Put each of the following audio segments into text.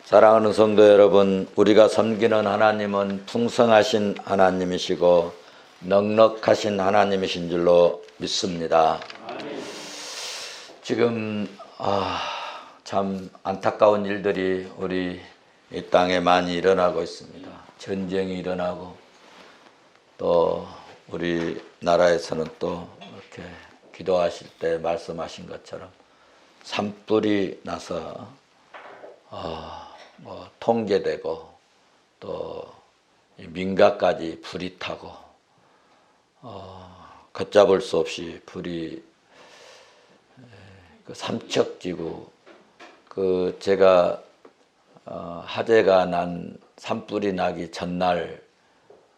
사랑하는 성도 여러분, 우리가 섬기는 하나님은 풍성하신 하나님이시고 넉넉하신 하나님이신 줄로 믿습니다. 지금 참 안타까운 일들이 우리 이 땅에 많이 일어나고 있습니다. 전쟁이 일어나고 또 우리 나라에서는 또 이렇게 기도하실 때 말씀하신 것처럼 산불이 나서 통제되고 또 민가까지 불이 타고 걷잡을 수 없이 불이 그 삼척지구 제가 화재가 난 산불이 나기 전날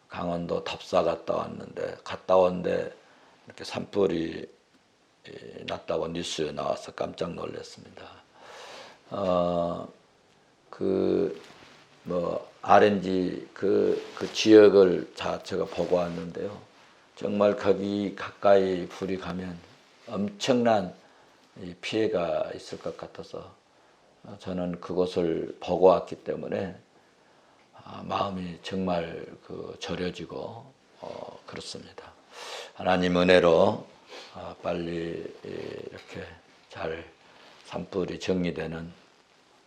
강원도 덥사 갔다 왔는데 이렇게 산불이 났다고 뉴스에 나와서 깜짝 놀랐습니다. RNG 그 지역을 제가 보고 왔는데요. 정말 거기 가까이 불이 가면 엄청난 피해가 있을 것 같아서 저는 그곳을 보고 왔기 때문에 마음이 정말 저려지고 그렇습니다. 하나님 은혜로 빨리 이렇게 잘 산불이 정리되는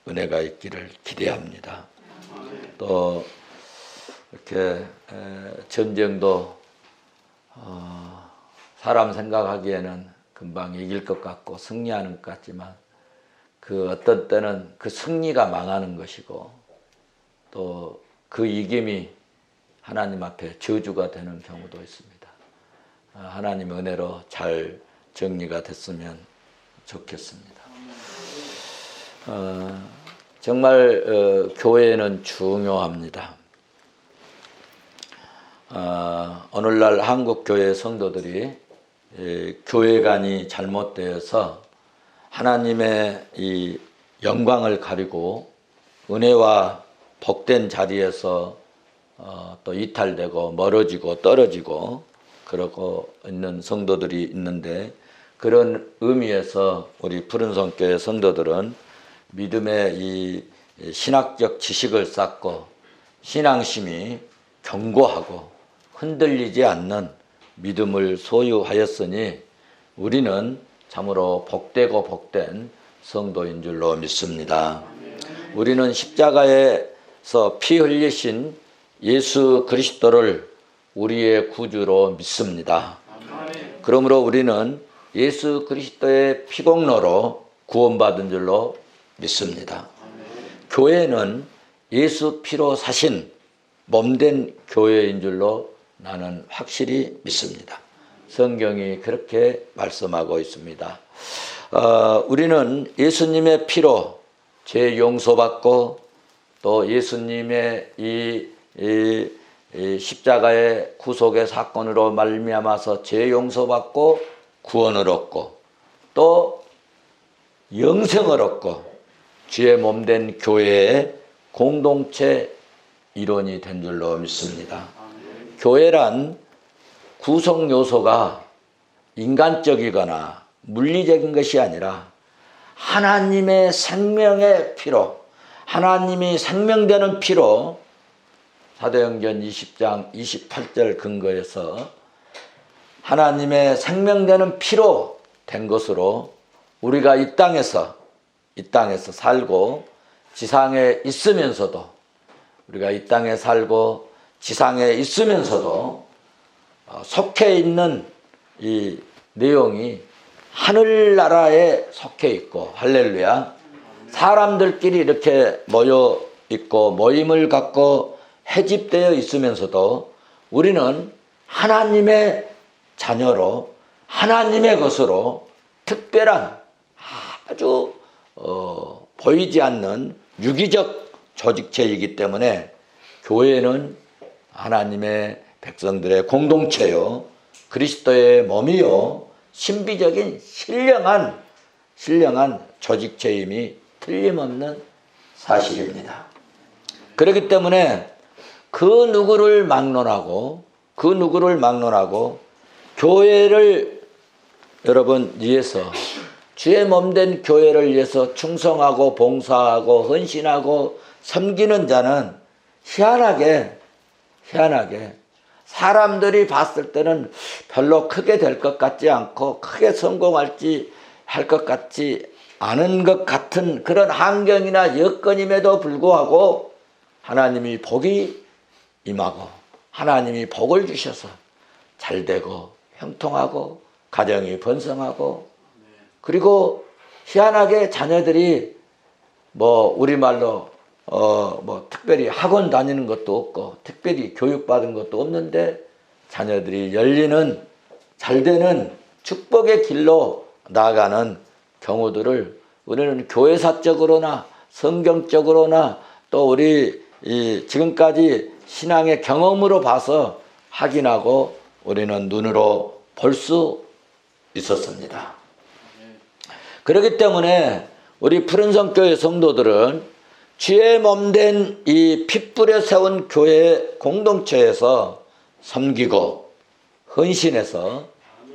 은혜가 있기를 기대합니다. 또 이렇게 전쟁도 사람 생각하기에는 금방 이길 것 같고 승리하는 것 같지만 어떤 때는 그 승리가 망하는 것이고 또 그 이김이 하나님 앞에 저주가 되는 경우도 있습니다. 하나님 은혜로 잘 정리가 됐으면 좋겠습니다. 정말 교회는 중요합니다. 오늘날 한국 교회 성도들이 교회관이 잘못되어서 하나님의 이 영광을 가리고 은혜와 복된 자리에서 또 이탈되고 멀어지고 떨어지고 그러고 있는 성도들이 있는데, 그런 의미에서 우리 푸른손교회 성도들은 믿음의 이 신학적 지식을 쌓고 신앙심이 견고하고 흔들리지 않는 믿음을 소유하였으니 우리는 참으로 복되고 복된 성도인 줄로 믿습니다. 우리는 십자가에서 피 흘리신 예수 그리스도를 우리의 구주로 믿습니다. 그러므로 우리는 예수 그리스도의 피공로로 구원받은 줄로 믿습니다. 교회는 예수 피로 사신 몸된 교회인 줄로 나는 확실히 믿습니다. 성경이 그렇게 말씀하고 있습니다. 우리는 예수님의 피로 죄 용서받고 또 예수님의 이 십자가의 구속의 사건으로 말미암아서 죄 용서받고 구원을 얻고 또 영생을 얻고 주의 몸된 교회의 공동체 일원이 된 줄로 믿습니다. 교회란 구성 요소가 인간적이거나 물리적인 것이 아니라 하나님의 생명의 피로, 하나님이 생명되는 피로 사도행전 20장 28절 근거에서 하나님의 생명되는 피로 된 것으로 우리가 이 땅에서 살고 지상에 있으면서도 우리가 이 땅에 살고 지상에 있으면서도 속해 있는 이 내용이 하늘나라에 속해 있고, 할렐루야, 사람들끼리 이렇게 모여 있고 모임을 갖고 해집되어 있으면서도 우리는 하나님의 자녀로 하나님의 것으로 특별한 아주 보이지 않는 유기적 조직체이기 때문에 교회는 하나님의 백성들의 공동체요, 그리스도의 몸이요, 신비적인 신령한 조직체임이 틀림없는 사실입니다. 그렇기 때문에 그 누구를 막론하고 교회를 여러분 위해서, 주의 몸된 교회를 위해서 충성하고 봉사하고 헌신하고 섬기는 자는 희한하게 사람들이 봤을 때는 별로 크게 될 것 같지 않고 크게 성공할지 할 것 같지 않은 것 같은 그런 환경이나 여건임에도 불구하고 하나님이 복이 임하고 하나님이 복을 주셔서 잘되고 형통하고 가정이 번성하고 그리고 희한하게 자녀들이 뭐 우리말로 뭐 특별히 학원 다니는 것도 없고 특별히 교육받은 것도 없는데 자녀들이 열리는 잘되는 축복의 길로 나아가는 경우들을 우리는 교회사적으로나 성경적으로나 또 우리 지금까지 신앙의 경험으로 봐서 확인하고 우리는 눈으로 볼 수 있었습니다. 그렇기 때문에 우리 푸른성교회 성도들은 주의 몸된 이 핏불에 세운 교회 공동체에서 섬기고 헌신해서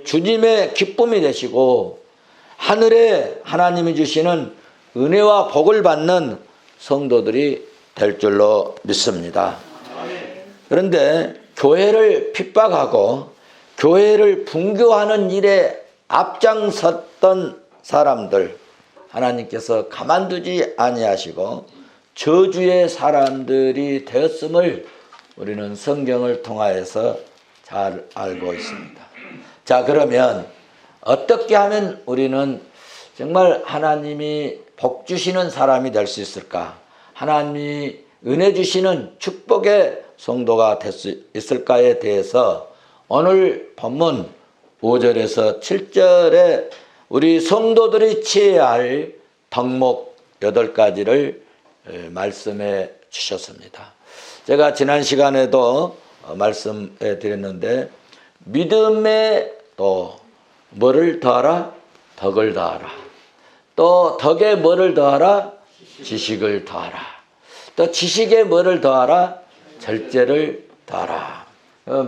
주님의 기쁨이 되시고 하늘에 하나님이 주시는 은혜와 복을 받는 성도들이 될 줄로 믿습니다. 그런데 교회를 핍박하고 교회를 분교하는 일에 앞장섰던 사람들 하나님께서 가만두지 아니하시고 저주의 사람들이 되었음을 우리는 성경을 통하여서 잘 알고 있습니다. 자, 그러면 어떻게 하면 우리는 정말 하나님이 복 주시는 사람이 될 수 있을까? 하나님이 은혜 주시는 축복의 성도가 될 수 있을까에 대해서 오늘 본문 5절에서 7절에 우리 성도들이 취해야 할 덕목 8가지를 말씀해 주셨습니다. 제가 지난 시간에도 말씀해 드렸는데 믿음에 또 뭐를 더하라? 덕을 더하라. 또 덕에 뭐를 더하라? 지식을 더하라. 또 지식에 뭐를 더하라? 절제를 더하라.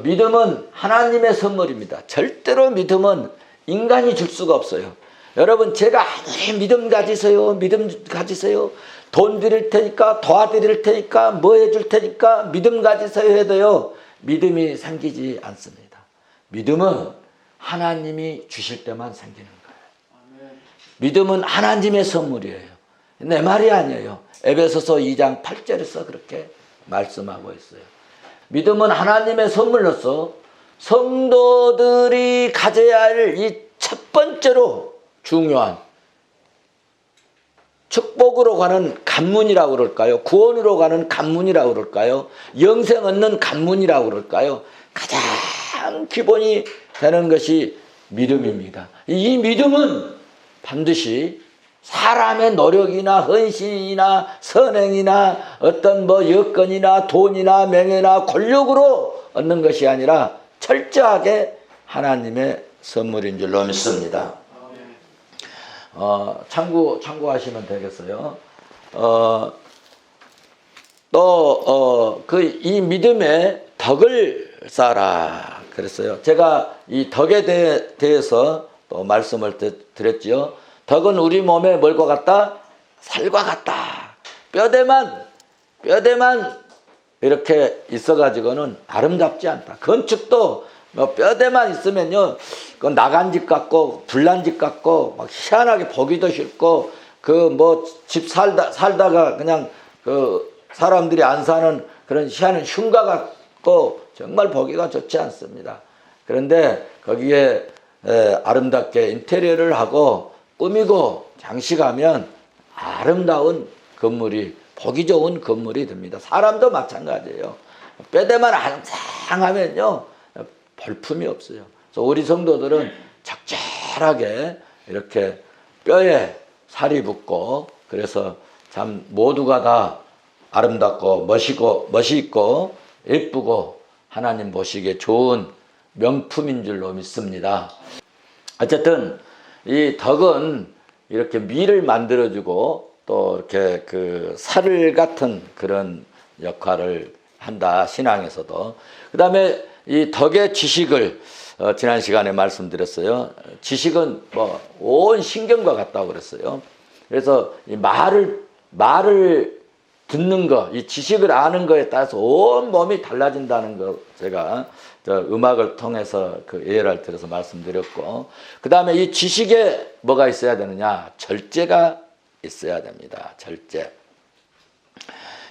믿음은 하나님의 선물입니다. 절대로 믿음은 인간이 줄 수가 없어요. 여러분, 제가 아무리 믿음 가지세요, 돈 드릴 테니까, 도와드릴 테니까, 뭐 해줄 테니까 믿음 가지세요 해도요, 믿음이 생기지 않습니다. 믿음은 하나님이 주실 때만 생기는 거예요. 믿음은 하나님의 선물이에요. 내 말이 아니에요. 에베소서 2장 8절에서 그렇게 말씀하고 있어요. 믿음은 하나님의 선물로서 성도들이 가져야 할 이 첫 번째로 중요한 축복으로 가는 관문이라고 그럴까요? 구원으로 가는 관문이라고 그럴까요? 영생 얻는 관문이라고 그럴까요? 가장 기본이 되는 것이 믿음입니다. 이 믿음은 반드시 사람의 노력이나 헌신이나 선행이나 어떤 뭐 여건이나 돈이나 명예나 권력으로 얻는 것이 아니라 철저하게 하나님의 선물인 줄로 믿습니다. 참고하시면 되겠어요. 이 믿음에 덕을 쌓아라 그랬어요. 제가 이 덕에 대해서 또 말씀을 드렸지요. 덕은 우리 몸에 뭘과 같다? 살과 같다. 뼈대만 이렇게 있어가지고는 아름답지 않다. 건축도 뭐 뼈대만 있으면요, 그 나간 집 같고 불난 집 같고 막 희한하게 보기도 싫고 그 뭐 집 살다가 그냥 그 사람들이 안 사는 그런 희한한 흉가 같고 정말 보기가 좋지 않습니다. 그런데 거기에 아름답게 인테리어를 하고 꾸미고 장식하면 아름다운 건물이 보기 좋은 건물이 됩니다. 사람도 마찬가지예요. 뼈대만 항상하면요 볼품이 없어요. 그래서 우리 성도들은 적절하게 이렇게 뼈에 살이 붙고 그래서 참 모두가 다 아름답고 멋있고 예쁘고 하나님 보시기에 좋은 명품인 줄로 믿습니다. 어쨌든 이 덕은 이렇게 미를 만들어주고 또 이렇게 그 살 같은 그런 역할을 한다, 신앙에서도. 그 다음에 이 덕의 지식을 지난 시간에 말씀드렸어요. 지식은 뭐 온 신경과 같다고 그랬어요. 그래서 이 말을 듣는 거, 이 지식을 아는 거에 따라서 온 몸이 달라진다는 거 제가 음악을 통해서 그 예를 들어서 말씀드렸고, 그 다음에 이 지식에 뭐가 있어야 되느냐? 절제가 있어야 됩니다. 절제.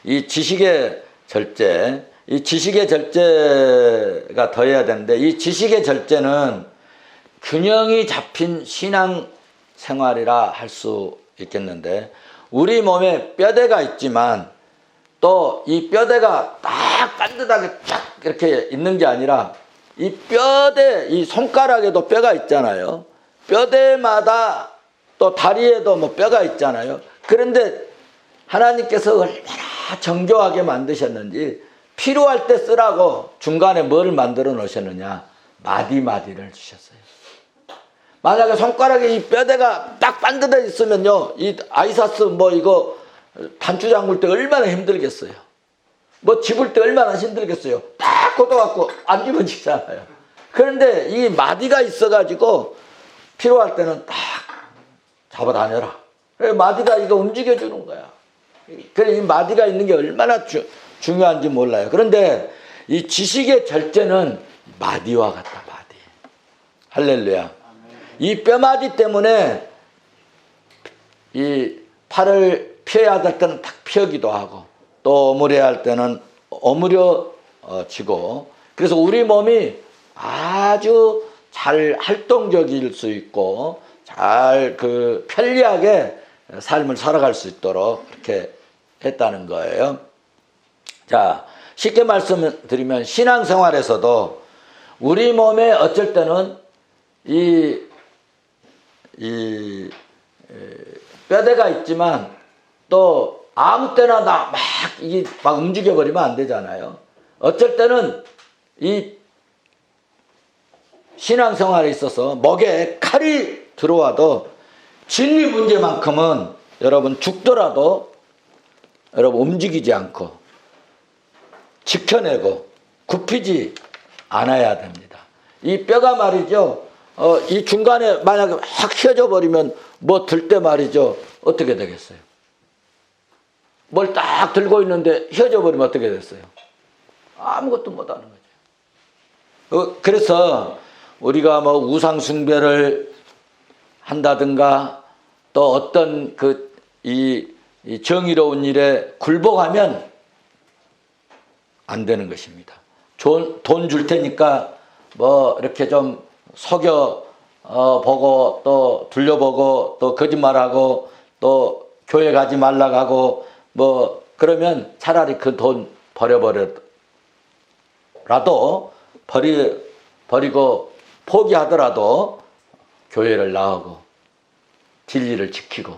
이 지식의 절제, 이 지식의 절제가 더해야 되는데, 이 지식의 절제는 균형이 잡힌 신앙 생활이라 할 수 있겠는데, 우리 몸에 뼈대가 있지만 또 이 뼈대가 딱 반듯하게 쫙 이렇게 있는 게 아니라, 이 뼈대, 이 손가락에도 뼈가 있잖아요. 뼈대마다 또 다리에도 뭐 뼈가 있잖아요. 그런데 하나님께서 얼마나 정교하게 만드셨는지, 필요할 때 쓰라고 중간에 뭘 만들어 놓으셨느냐? 마디마디를 주셨어요. 만약에 손가락에 이 뼈대가 딱 반듯해 있으면요, 이 아이사스 뭐 이거 단추 잠글 때 얼마나 힘들겠어요. 뭐 집을 때 얼마나 힘들겠어요. 딱 걷어갖고 안 집어지잖아요. 그런데 이 마디가 있어가지고 필요할 때는 딱 잡아다녀라. 마디가 이거 움직여주는 거야. 그래, 이 마디가 있는 게 얼마나 중요한지 몰라요. 그런데 이 지식의 절제는 마디와 같다, 마디. 할렐루야. 이 뼈마디 때문에 이 팔을 펴야 될 때는 탁 펴기도 하고, 또 오므려야 할 때는 오므려지고, 그래서 우리 몸이 아주 잘 활동적일 수 있고, 잘 그 편리하게 삶을 살아갈 수 있도록 이렇게 했다는 거예요. 자, 쉽게 말씀드리면 신앙생활에서도 우리 몸에 어쩔 때는 이 뼈대가 있지만 또 아무 때나 이게 막 움직여버리면 안 되잖아요. 어쩔 때는 이 신앙생활에 있어서 목에 칼이 들어와도 진리 문제만큼은 여러분 죽더라도 여러분 움직이지 않고 지켜내고 굽히지 않아야 됩니다. 이 뼈가 말이죠. 이 중간에 만약에 확 휘어져 버리면 뭐 들 때 말이죠. 어떻게 되겠어요? 뭘 딱 들고 있는데 휘어져 버리면 어떻게 됐어요? 아무것도 못하는 거죠. 그래서 우리가 뭐 우상 숭배를 한다든가 또 어떤 이 정의로운 일에 굴복하면 안 되는 것입니다. 돈 줄 테니까 뭐 이렇게 좀 속여 보고 또 둘려보고 또 거짓말하고 또 교회 가지 말라고 하고 뭐 그러면 차라리 그 돈 버려버려라도 버리고 포기하더라도 교회를 나오고 진리를 지키고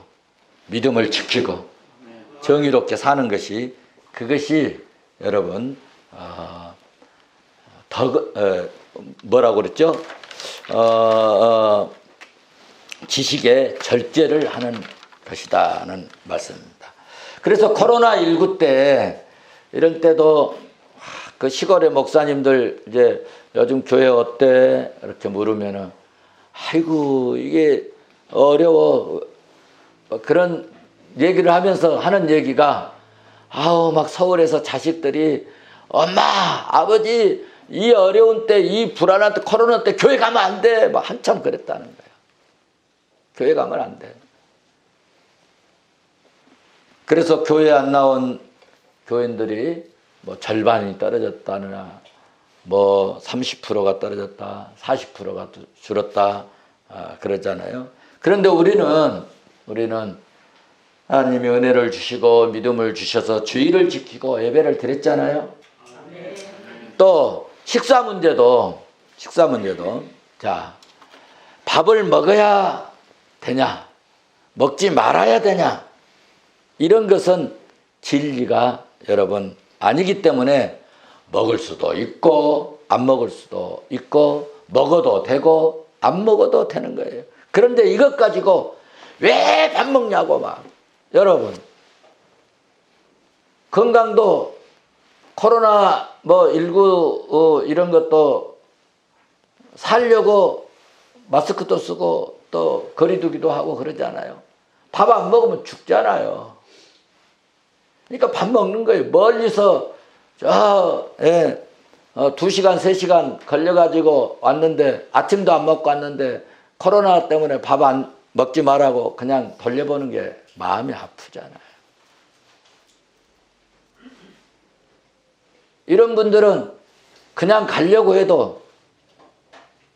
믿음을 지키고 정의롭게 사는 것이, 그것이 여러분 뭐라고 그랬죠? 지식의 절제를 하는 것이다는 말씀입니다. 그래서 코로나19 때 이런 때도 그 시골의 목사님들 이제 요즘 교회 어때? 이렇게 물으면은 아이고 이게 어려워, 그런 얘기를 하면서 하는 얘기가, 아우 막 서울에서 자식들이 엄마 아버지 이 어려운 때 이 불안한 때 코로나 때 교회 가면 안 돼 막 한참 그랬다는 거예요. 교회 가면 안 돼. 그래서 교회 안 나온 교인들이 뭐 절반이 떨어졌다느나 뭐 30%가 떨어졌다 40%가 줄었다 그러잖아요. 그런데 우리는 하나님이 은혜를 주시고 믿음을 주셔서 주의를 지키고 예배를 드렸잖아요. 또 식사 문제도 자, 밥을 먹어야 되냐 먹지 말아야 되냐, 이런 것은 진리가 여러분 아니기 때문에 먹을 수도 있고 안 먹을 수도 있고 먹어도 되고 안 먹어도 되는 거예요. 그런데 이것 가지고 왜 밥 먹냐고 막, 여러분 건강도 코로나 뭐 19 이런 것도 살려고 마스크도 쓰고 또 거리 두기도 하고 그러잖아요. 밥 안 먹으면 죽잖아요. 그러니까 밥 먹는 거예요. 멀리서 2시간, 3시간 걸려가지고 왔는데 아침도 안 먹고 왔는데 코로나 때문에 밥 안 먹지 말라고 그냥 돌려보는 게 마음이 아프잖아요. 이런 분들은 그냥 가려고 해도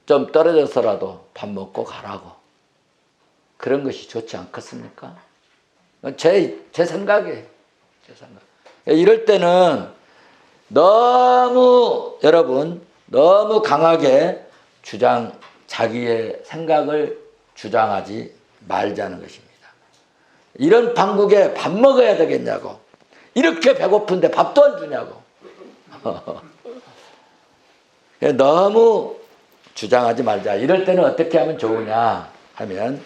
좀 떨어져서라도 밥 먹고 가라고. 그런 것이 좋지 않겠습니까? 제 생각이에요. 제 생각. 이럴 때는 여러분, 너무 강하게 자기의 생각을 주장하지 말자는 것입니다. 이런 판국에 밥 먹어야 되겠냐고. 이렇게 배고픈데 밥도 안 주냐고. 너무 주장하지 말자. 이럴 때는 어떻게 하면 좋으냐 하면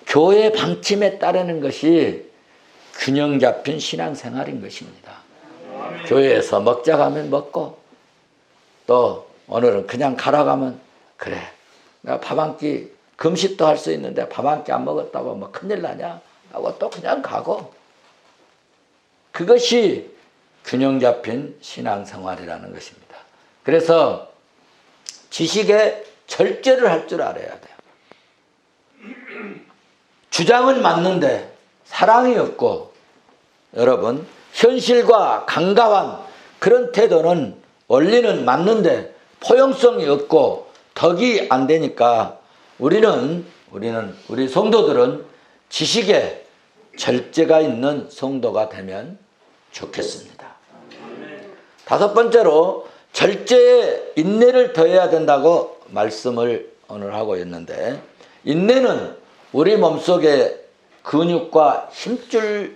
교회 방침에 따르는 것이 균형 잡힌 신앙생활인 것입니다. 교회에서 먹자고 하면 먹고 또 오늘은 그냥 가라고 하면 그래 내가 밥 한 끼 금식도 할 수 있는데 밥 한 끼 안 먹었다고 뭐 큰일 나냐 하고 또 그냥 가고 그것이 균형 잡힌 신앙생활이라는 것입니다. 그래서 지식에 절제를 할 줄 알아야 돼요. 주장은 맞는데 사랑이 없고 여러분 현실과 강가한 그런 태도는 원리는 맞는데 포용성이 없고 덕이 안 되니까 우리 성도들은 지식에 절제가 있는 성도가 되면 좋겠습니다. 5번째로 절제에 인내를 더해야 된다고 말씀을 오늘 하고 있는데 인내는 우리 몸속에 근육과 힘줄이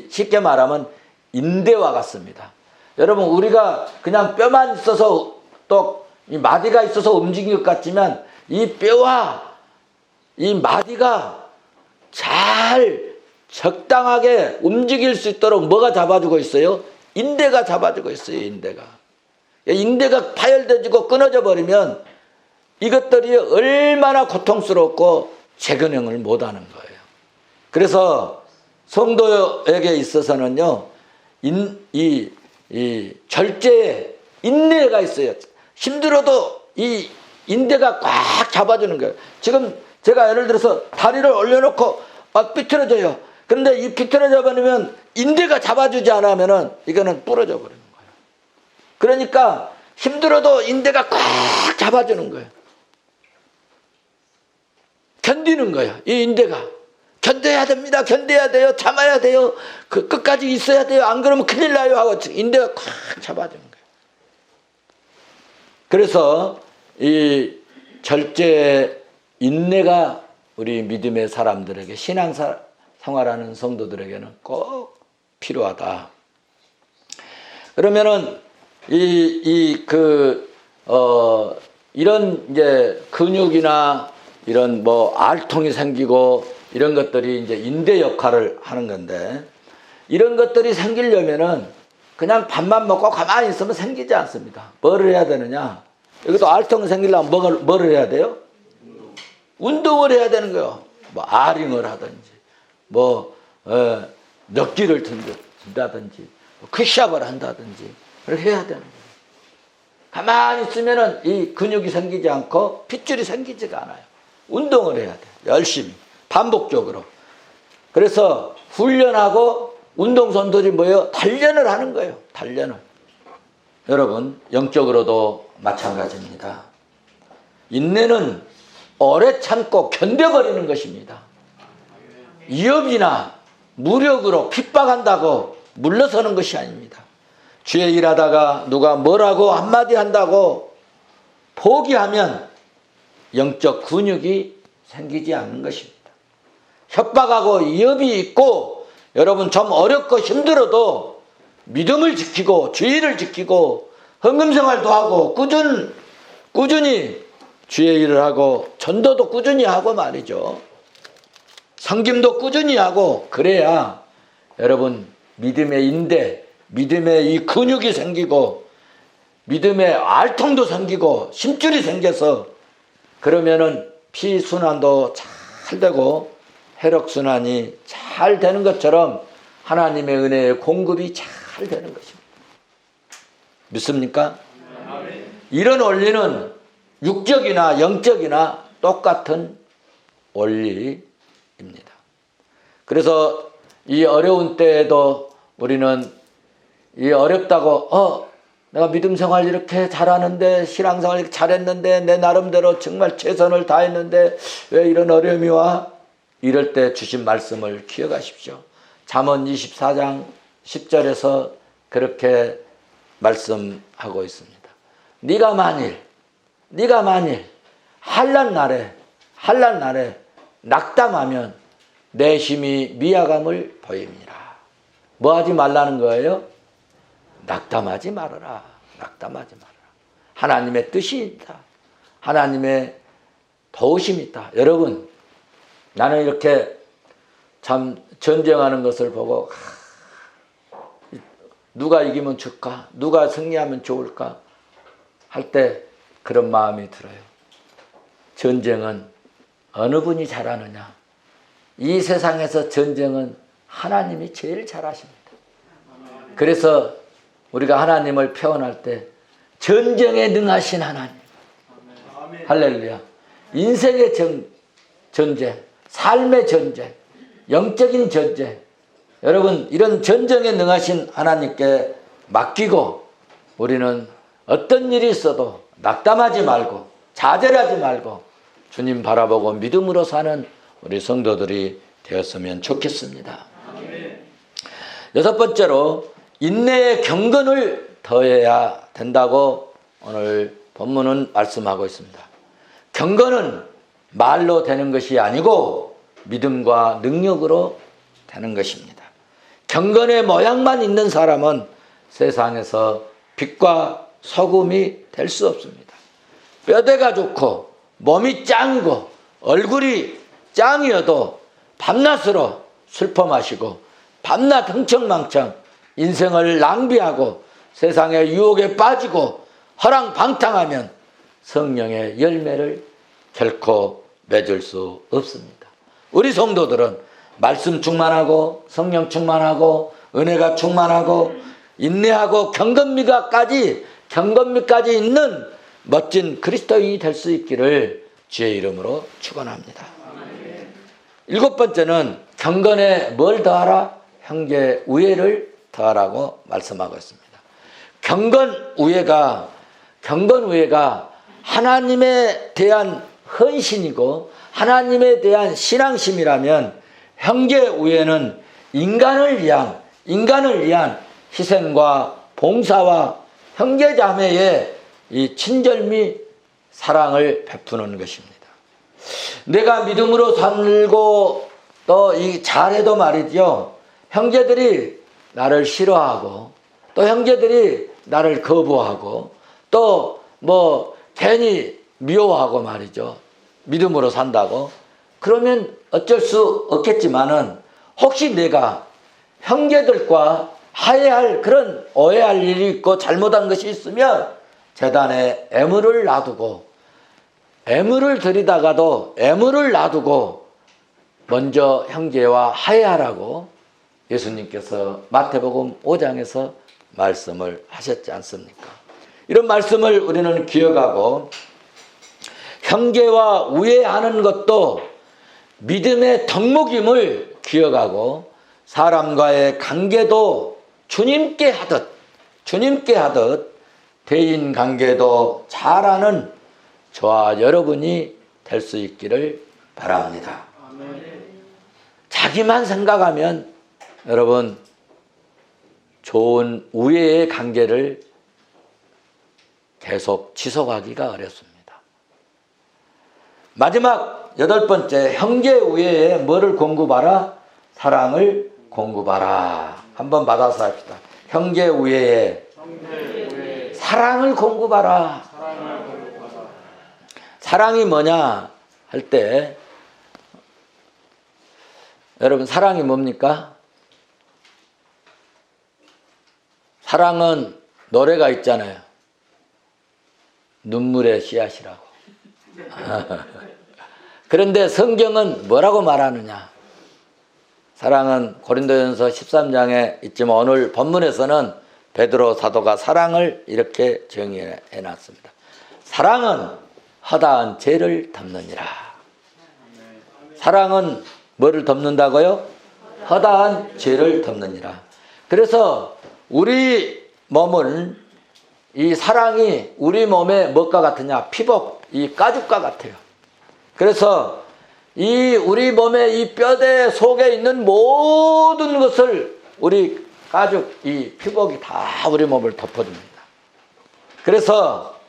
쉽게 말하면 인대와 같습니다. 여러분 우리가 그냥 뼈만 있어서 또 이 마디가 있어서 움직일 것 같지만 이 뼈와 이 마디가 잘 적당하게 움직일 수 있도록 뭐가 잡아주고 있어요? 인대가 잡아주고 있어요. 인대가 파열되지고 끊어져 버리면 이것들이 얼마나 고통스럽고 재근형을 못하는 거예요. 그래서 성도에게 있어서는요, 이 절제에 인내가 있어요. 힘들어도 이 인대가 꽉 잡아주는 거예요. 지금 제가 예를 들어서 다리를 올려놓고 삐뚤어져요. 그런데 이 삐뚤어져 버리면 인대가 잡아주지 않으면은 이거는 부러져 버리는 거예요. 그러니까 힘들어도 인대가 꽉 잡아주는 거예요. 견디는 거예요. 이 인대가. 견뎌야 됩니다. 견뎌야 돼요. 참아야 돼요. 끝까지 있어야 돼요. 안 그러면 큰일 나요. 하고 인대가 꽉 잡아주는 거예요. 그래서 이 절제의 인내가 우리 믿음의 사람들에게 신앙생활하는 성도들에게는 꼭 필요하다. 그러면은 이런 이제 근육이나 이런 뭐 알통이 생기고 이런 것들이 이제 인대 역할을 하는 건데 이런 것들이 생기려면은 그냥 밥만 먹고 가만히 있으면 생기지 않습니다. 뭐를 해야 되느냐? 여기도 알통 생기려면 뭐를 해야 돼요? 운동을 해야 되는 거예요. 뭐 아링을 하든지 녁기를 든다든지 퀴샵을 한다든지 그렇게 해야 되는 거예요. 가만히 있으면은 이 근육이 생기지 않고 핏줄이 생기지가 않아요. 운동을 해야 돼요. 열심히 반복적으로. 그래서 훈련하고 운동선수들이 뭐예요? 단련을 하는 거예요. 단련을. 여러분 영적으로도 마찬가지입니다. 인내는 오래 참고 견뎌버리는 것입니다. 위협이나 무력으로 핍박한다고 물러서는 것이 아닙니다. 주의 일하다가 누가 뭐라고 한마디 한다고 포기하면 영적 근육이 생기지 않는 것입니다. 협박하고 위협이 있고 여러분 좀 어렵고 힘들어도 믿음을 지키고 주의를 지키고 헌금생활도 하고 꾸준히 주의 일을 하고 전도도 꾸준히 하고 말이죠. 성김도 꾸준히 하고 그래야 여러분 믿음의 인대, 믿음의 이 근육이 생기고 믿음의 알통도 생기고 심줄이 생겨서 그러면은 피순환도 잘 되고 혈액순환이 잘 되는 것처럼 하나님의 은혜의 공급이 잘 되는 것입니다. 믿습니까? 이런 원리는 육적이나 영적이나 똑같은 원리입니다. 그래서 이 어려운 때에도 우리는 이 어렵다고 내가 믿음 생활 이렇게 잘하는데 신앙생활 이렇게 잘했는데 내 나름대로 정말 최선을 다했는데 왜 이런 어려움이 와? 이럴 때 주신 말씀을 기억하십시오. 잠언 24장 10절에서 그렇게 말씀하고 있습니다. 네가 만일 한란 날에 낙담하면 내 힘이 미약함을 보임이라. 뭐 하지 말라는 거예요? 낙담하지 말아라. 하나님의 뜻이 있다. 하나님의 도우심이 있다. 여러분, 나는 이렇게 참 전쟁하는 것을 보고 누가 이기면 좋을까? 누가 승리하면 좋을까? 할 때 그런 마음이 들어요. 전쟁은 어느 분이 잘하느냐? 이 세상에서 전쟁은 하나님이 제일 잘하십니다. 그래서 우리가 하나님을 표현할 때 전쟁에 능하신 하나님. 할렐루야. 인생의 전쟁, 삶의 전쟁, 영적인 전쟁. 여러분, 이런 전쟁에 능하신 하나님께 맡기고 우리는 어떤 일이 있어도 낙담하지 말고 좌절하지 말고 주님 바라보고 믿음으로 사는 우리 성도들이 되었으면 좋겠습니다. 여섯 번째로 인내의 경건을 더해야 된다고 오늘 본문은 말씀하고 있습니다. 경건은 말로 되는 것이 아니고 믿음과 능력으로 되는 것입니다. 경건의 모양만 있는 사람은 세상에서 빛과 소금이 될 수 없습니다. 뼈대가 좋고 몸이 짱이고 얼굴이 짱이어도 밤낮으로 슬퍼 마시고 밤낮 흥청망청 인생을 낭비하고 세상의 유혹에 빠지고 허랑방탕하면 성령의 열매를 결코 맺을 수 없습니다. 우리 성도들은 말씀 충만하고 성령 충만하고 은혜가 충만하고 인내하고 경건미까지 있는 멋진 그리스도인이 될 수 있기를 주의 이름으로 축원합니다. 일곱 번째는 경건에 뭘 더하라? 형제 우애를 더하라고 말씀하고 있습니다. 경건 우애가 하나님에 대한 헌신이고 하나님에 대한 신앙심이라면 형제 우애는 인간을 위한 희생과 봉사와 형제자매의 이 친절미 사랑을 베푸는 것입니다. 내가 믿음으로 살고 또 이 잘해도 말이죠. 형제들이 나를 싫어하고 또 형제들이 나를 거부하고 또 뭐 괜히 미워하고 말이죠. 믿음으로 산다고. 그러면 어쩔 수 없겠지만은 혹시 내가 형제들과 화해할 그런 오해할 일이 있고 잘못한 것이 있으면 제단에 애물을 놔두고 애물을 들이다가도 애물을 놔두고 먼저 형제와 화해하라고 예수님께서 마태복음 5장에서 말씀을 하셨지 않습니까? 이런 말씀을 우리는 기억하고 형제와 우애하는 것도 믿음의 덕목임을 기억하고 사람과의 관계도 주님께 하듯 대인관계도 잘하는 저와 여러분이 될 수 있기를 바랍니다. 자기만 생각하면 여러분 좋은 우애의 관계를 계속 지속하기가 어렵습니다. 마지막 여덟 번째, 형제 우애에 뭐를 공급하라? 사랑을 공급하라. 한번 받아서 합시다. 형제 우애에 사랑을 공급하라. 사랑이 뭐냐 할 때 여러분 사랑이 뭡니까? 사랑은 노래가 있잖아요. 눈물의 씨앗이라고. 그런데 성경은 뭐라고 말하느냐? 사랑은 고린도전서 13장에 있지만 오늘 본문에서는 베드로 사도가 사랑을 이렇게 정의해 놨습니다. 사랑은 허다한 죄를 덮느니라. 사랑은 뭐를 덮는다고요? 허다한 죄를 덮느니라. 그래서 우리 몸은 이 사랑이 우리 몸에 뭐가 같으냐? 피복, 이 가죽과 같아요. 그래서 이 우리 몸의 이 뼈대 속에 있는 모든 것을 우리 가죽, 이 피복이 다 우리 몸을 덮어줍니다. 그래서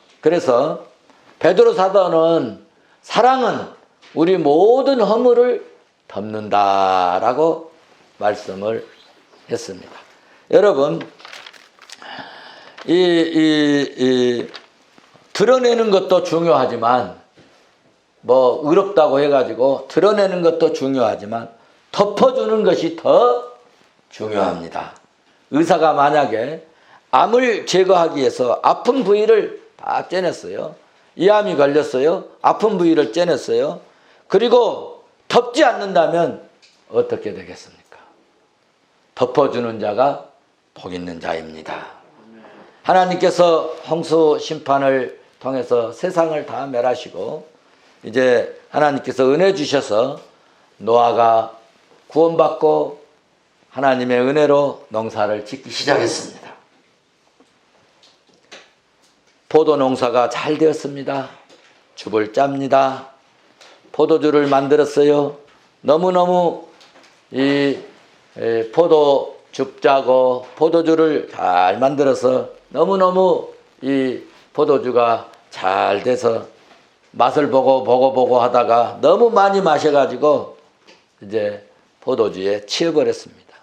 베드로 사도는 사랑은 우리 모든 허물을 덮는다라고 말씀을 했습니다. 여러분, 드러내는 것도 중요하지만 뭐 의롭다고 해가지고 드러내는 것도 중요하지만 덮어주는 것이 더 중요합니다. 의사가 만약에 암을 제거하기 위해서 아픈 부위를 다 째냈어요. 이 암이 걸렸어요. 아픈 부위를 째냈어요. 그리고 덮지 않는다면 어떻게 되겠습니까? 덮어주는 자가 복 있는 자입니다. 하나님께서 홍수 심판을 통해서 세상을 다 멸하시고 이제 하나님께서 은혜 주셔서 노아가 구원받고 하나님의 은혜로 농사를 짓기 시작했습니다. 포도 농사가 잘 되었습니다. 줍을 짭니다. 포도주를 만들었어요. 너무너무 이 포도즙 짜고 포도주를 잘 만들어서 너무너무 이 포도주가 잘 돼서 맛을 보고 하다가 너무 많이 마셔가지고 이제 포도주에 취해버렸습니다.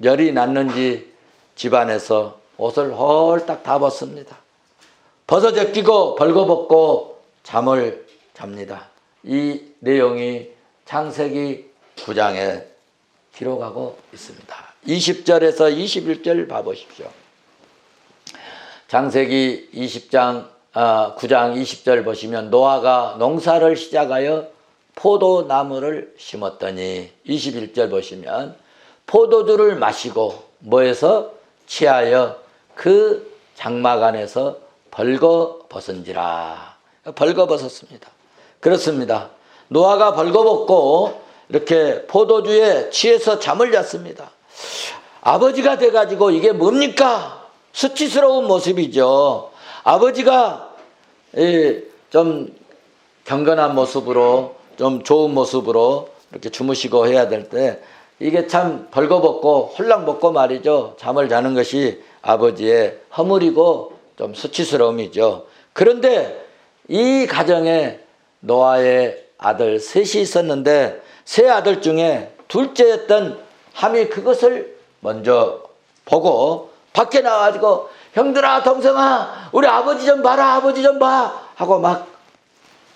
열이 났는지 집안에서 옷을 홀딱 다 벗습니다. 벗어 제끼고 벌거벗고 잠을 잡니다. 이 내용이 창세기 9장에 기록하고 있습니다. 20절에서 21절 봐보십시오. 창세기 9장 20절 보시면 노아가 농사를 시작하여 포도나무를 심었더니 21절 보시면 포도주를 마시고 뭐해서 취하여 그 장막 안에서 벌거벗은지라. 벌거벗었습니다. 그렇습니다. 노아가 벌거벗고 이렇게 포도주에 취해서 잠을 잤습니다. 아버지가 돼가지고 이게 뭡니까? 수치스러운 모습이죠. 아버지가 좀 경건한 모습으로 좀 좋은 모습으로 이렇게 주무시고 해야 될 때 이게 참 벌거벗고 홀랑벗고 말이죠. 잠을 자는 것이 아버지의 허물이고 좀 수치스러움이죠. 그런데 이 가정에 노아의 아들 셋이 있었는데 세 아들 중에 둘째였던 함이 그것을 먼저 보고 밖에 나와가지고 형들아 동생아 우리 아버지 좀 봐라 아버지 좀 봐 하고 막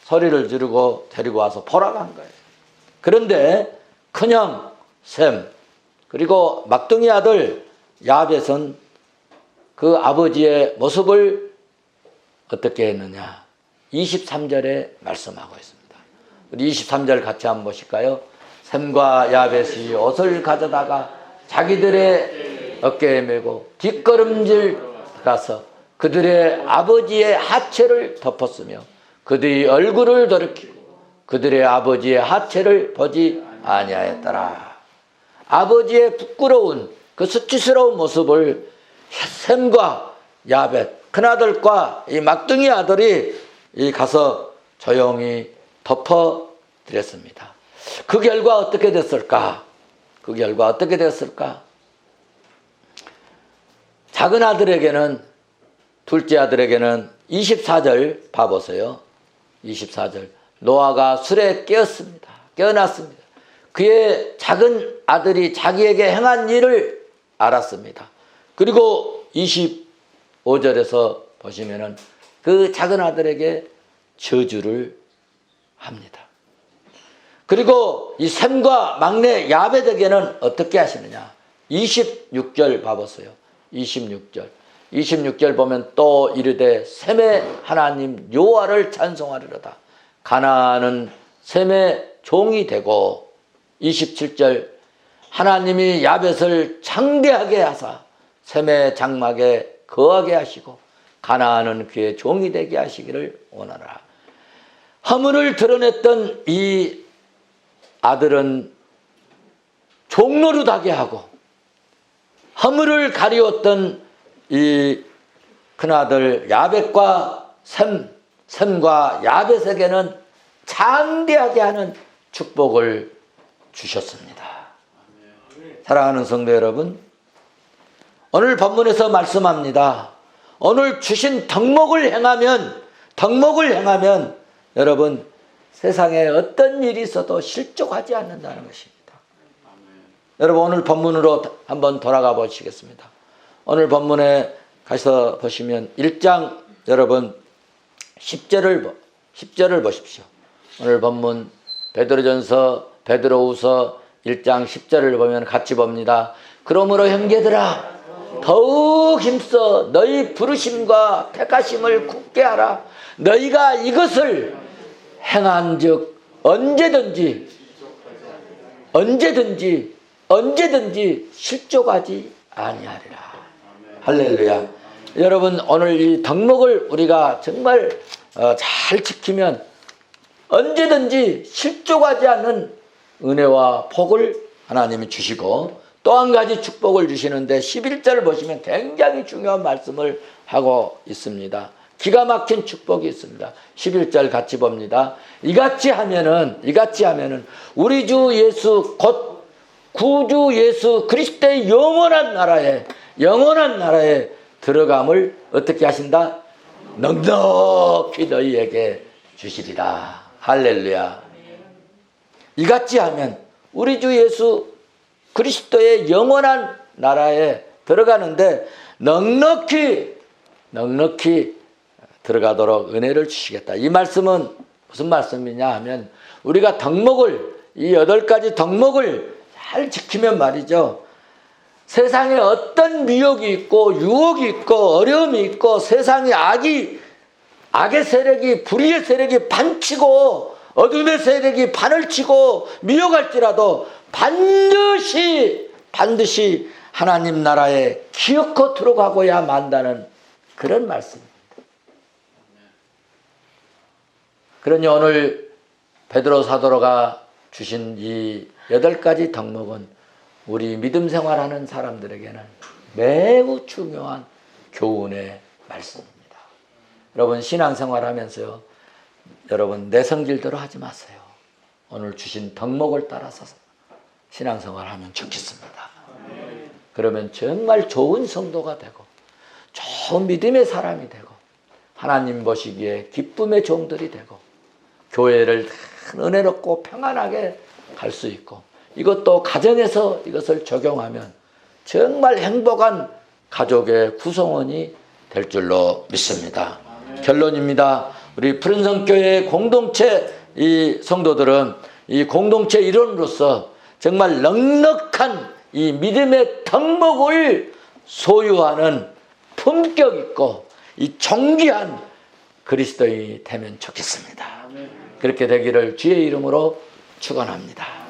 소리를 지르고 데리고 와서 보러 간 거예요. 그런데 큰형 셈 그리고 막둥이 아들 야벳은 그 아버지의 모습을 어떻게 했느냐 23절에 말씀하고 있습니다. 우리 23절 같이 한번 보실까요? 셈과 야벳이 옷을 가져다가 자기들의 어깨에 메고 뒷걸음질 가서 그들의 아버지의 하체를 덮었으며 그들의 얼굴을 돌이키고 그들의 아버지의 하체를 보지 아니하였더라. 아버지의 부끄러운 그 수치스러운 모습을 셈과 야벳 큰아들과 이 막둥이 아들이 가서 조용히 덮어드렸습니다. 그 결과 어떻게 됐을까? 작은 아들에게는 둘째 아들에게는 24절 봐보세요. 24절 노아가 술에 깨어났습니다. 그의 작은 아들이 자기에게 행한 일을 알았습니다. 그리고 25절에서 보시면은 그 작은 아들에게 저주를 합니다. 그리고 이 셈과 막내 야벳에게는 어떻게 하시느냐? 26절 봐보세요. 26절 보면 또 이르되 셈의 하나님 여호와를 찬송하리로다. 가나안은 셈의 종이 되고 27절 하나님이 야벳을 장대하게 하사 셈의 장막에 거하게 하시고 가나안은 그의 종이 되게 하시기를 원하라. 허물을 드러냈던 이 아들은 종노릇하게 하고 허물을 가리웠던 이 큰아들 야벳과 셈과 야벳에게는 장대하게 하는 축복을 주셨습니다. 사랑하는 성도 여러분, 오늘 본문에서 말씀합니다. 오늘 주신 덕목을 행하면 여러분 세상에 어떤 일이 있어도 실족하지 않는다는 것입니다. 여러분 오늘 본문으로 한번 돌아가 보시겠습니다. 오늘 본문에 가서 보시면 1장 여러분 10절을 보십시오. 오늘 본문 베드로전서 베드로후서 1장 10절을 보면 같이 봅니다. 그러므로 형제들아 더욱 힘써 너희 부르심과 택하심을 굳게 하라. 너희가 이것을 행한즉 언제든지 실족하지 아니하리라. 할렐루야. 여러분 오늘 이 덕목을 우리가 정말 잘 지키면 언제든지 실족하지 않는 은혜와 복을 하나님이 주시고 또 한 가지 축복을 주시는데 11절을 보시면 굉장히 중요한 말씀을 하고 있습니다. 기가 막힌 축복이 있습니다. 11절 같이 봅니다. 이같이 하면은 우리 주 예수 곧 구주 예수 그리스도의 영원한 나라에 들어감을 어떻게 하신다? 넉넉히 너희에게 주시리라. 할렐루야. 이같이 하면 우리 주 예수 그리스도의 영원한 나라에 들어가는데 넉넉히 들어가도록 은혜를 주시겠다. 이 말씀은 무슨 말씀이냐 하면 우리가 덕목을 이 8가지 덕목을 잘 지키면 말이죠. 세상에 어떤 미혹이 있고 유혹이 있고 어려움이 있고 세상에 악의 세력이 불의의 세력이 반치고 어둠의 세력이 반을 치고 미혹할지라도 반드시 하나님 나라에 기어코 들어가고야 만다는 그런 말씀입니다. 그러니 오늘 베드로 사도가 주신 이 8가지 덕목은 우리 믿음 생활하는 사람들에게는 매우 중요한 교훈의 말씀입니다. 여러분 신앙생활하면서요, 여러분 내 성질대로 하지 마세요. 오늘 주신 덕목을 따라서 신앙생활하면 좋겠습니다. 그러면 정말 좋은 성도가 되고 좋은 믿음의 사람이 되고 하나님 보시기에 기쁨의 종들이 되고 교회를 은혜롭고 평안하게 갈 수 있고 이것도 가정에서 이것을 적용하면 정말 행복한 가족의 구성원이 될 줄로 믿습니다. 결론입니다. 우리 푸른성교회 공동체 이 성도들은 이 공동체 일원으로서 정말 넉넉한 이 믿음의 덕목을 소유하는 품격 있고 이 존귀한 그리스도인이 되면 좋겠습니다. 그렇게 되기를 주의 이름으로 축원합니다.